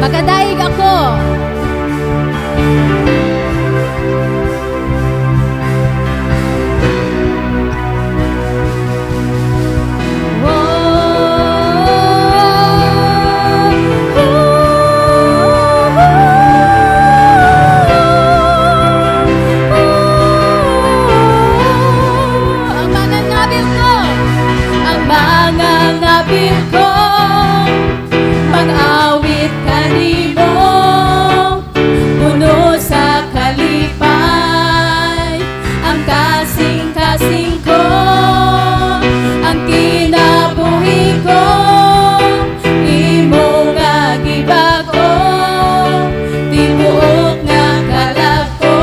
Magadaig ako. Mag-awit kanimo, puno sa kalipay. Ang kasing-kasing ko, ang kinabuhi ko, imo nga gibago, tibuok nga kalab ko.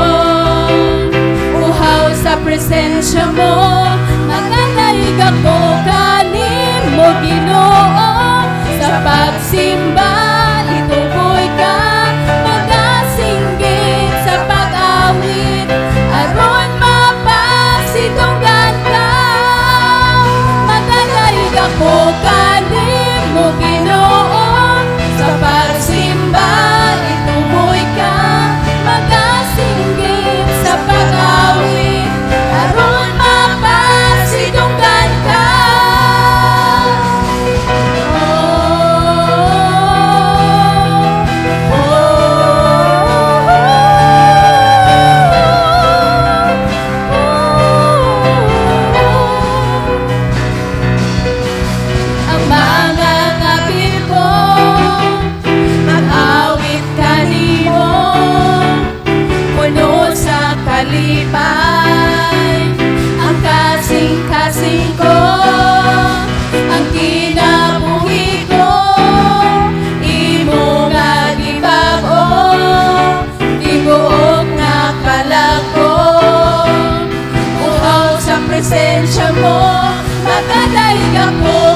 Uhaw sa presensya mo, magadaig ako kanimo, Ginoo. Sa pagsimba, itukoy ka, magasinggit sa pag-awit, aron mapasitunggan ka. Magadaig ako kanimo, Ginoo. Sa pagsimba, itukoy ka, magasinggit sa pag-awit, aron mapasitunggan ka. Kalipay, ang kasing-kasing ko, ang kinabuhi ko, imo nga gibago, tibuok nga kalab ko. Uhaw sa presensya mo, magadaig ako